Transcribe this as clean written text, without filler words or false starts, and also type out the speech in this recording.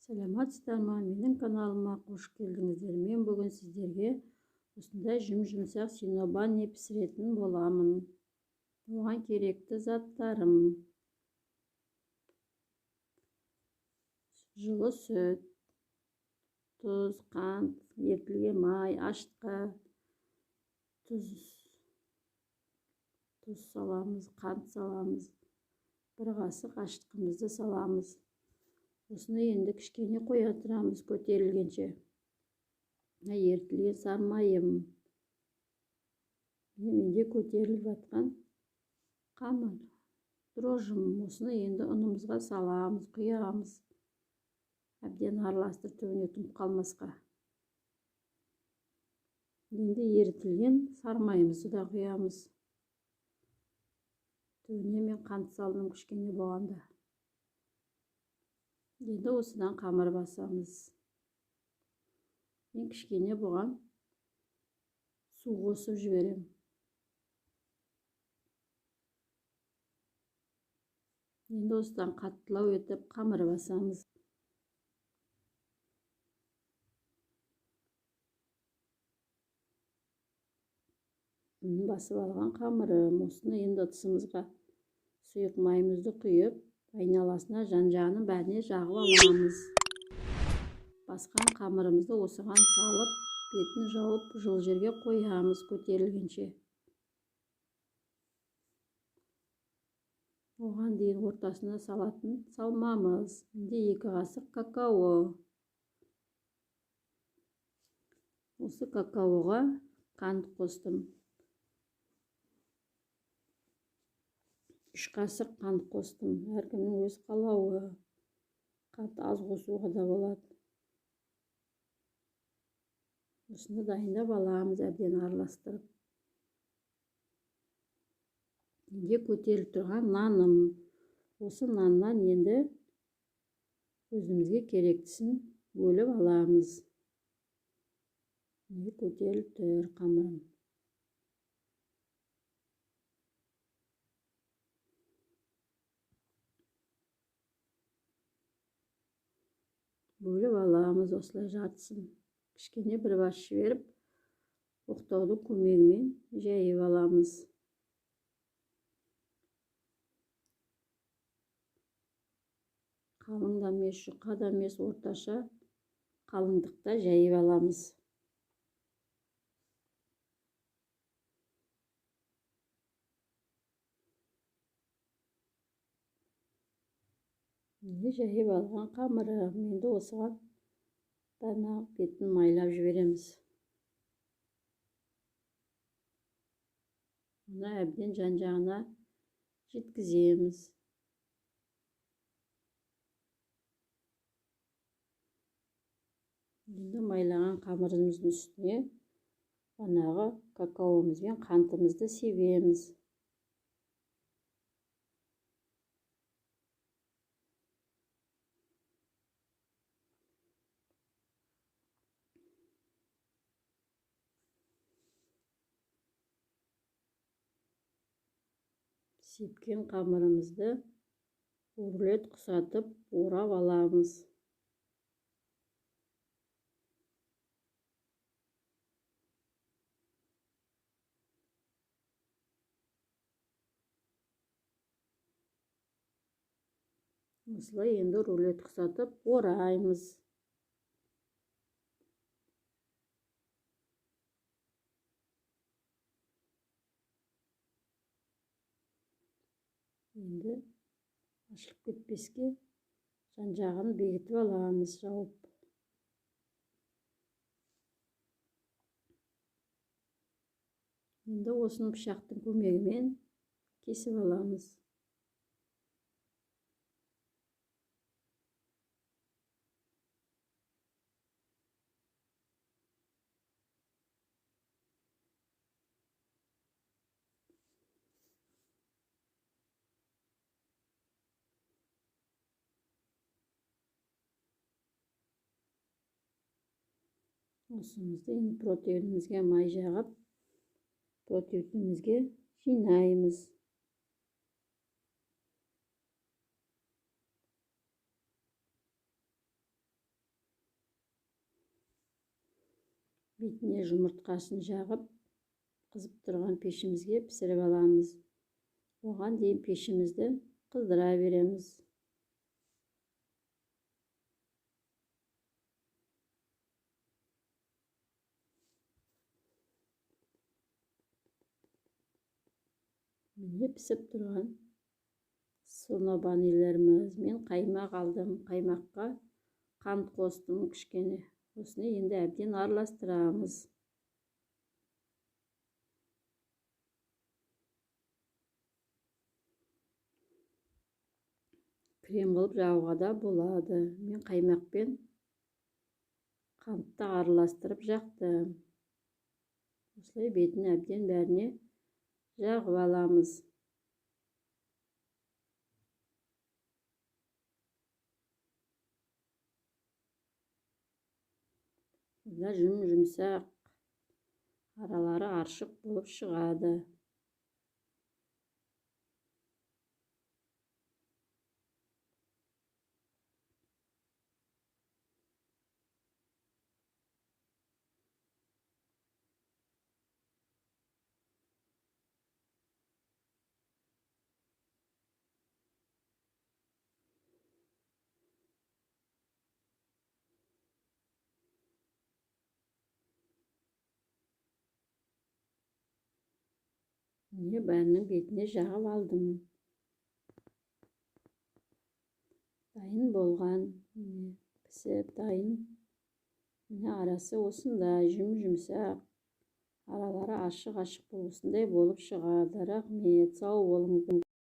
Саламатсыздар ма? Менің каналыма қош келдіңіздер. Мен бүгін сіздерге осындай жұмсақ синобани пісіретін боламын. Оған керекті заттарым: жылы сүт, тұз, қант, ерітілген май, ашытқы, тұз саламыз, қант саламыз, бір қасық ашытқымызды саламыз. Осыны енді кішкене қоя тұрамыз көтерілгенше. Ерітілген сары майым. Менде көтеріліп жатқан қамыр, дрожжым. Осыны енді ұнымызға саламыз, құямыз. Әбден араластырып түбіне тұнып қалмасқа. Енді ерітілген сары майымызды да құямыз. Түбіне мен қант салдым кішкене болғанда. Енді осыдан қамыр басамыз. Мен кішкене бұған су қосып жіберем. Енді осыдан қаттылау етіп қамыр басамыз. Басып алған қамырым. Осыны енді ыдысымызға сұйық майымызды құйып, айналасына жан-жағының бәріне жағып аламыз. Басқан қамырымызды осыған салып, бетін жауып, жылы жерге қоямыз көтерілгенше. Оған дейін ортасына салатын салмамыз. Менде 2 қасық какао. Осы какаоға қант қостым. 3 қасық қант қостым. Әркімнің өз қалауы. Қант аз қосуға да болады. Осыны дайындап аламыз, әбден араластырып. Енді көтеріліп тұрған наным. Осы наннан енді өзімізге керектісін бөліп аламыз. Енді көтеріліп тұр қамырым. Бөліп аламыз осылай жартысын. Кішкене бір бас жіберіп, оқтаудың көмегімен жайып аламыз. Қалың да емес, жұқа да емес, орташа қалыңдықта жайып аламыз. Енді жайып алған қамырым. Енді осыған дана бетін майлап жібереміз. Оны әбден жан-жағына жеткіземіз. Енді майлаған қамырымыздың үстіне банағы какаомыз бен қантымызды себеміз. Сепкен қамырымызды рулет құсатып орап аламыз. Осылай енді рулет құсатып ораймыз. Енді ашылып кетпеске жан-жағын бекітіп аламыз, жауып. Енді осыны пышақтың көмегімен кесіп аламыз. Осымызды енді протеинімізге май жағып, протеинімізге жинаймыз. бетіне жұмыртқасын жағып, қызып тұрған пешімізге пісіріп аламыз. Оған дейін пешімізді қыздыра береміз. Міне пісіп тұрған сонобанилеріміз. Мен қаймақ алдым. Қаймаққа қант қостым кішкене. Осыны енді әбден араластырамыз. Крем қылып жағуға да болады. Мен қаймақпен қантты араластырып жақтым. Осылай бетін әбден бәріне жағып аламыз. Бұда жұмсақ, аралары аршық болып шығады. Міне бәрінің бетіне жағып алдым. Дайын болған. Міне пісіп дайын. Міне арасы осындай жұмсақ. Аралары ашық-ашық осындай болып шығады. Рахмет, сау болыңыз.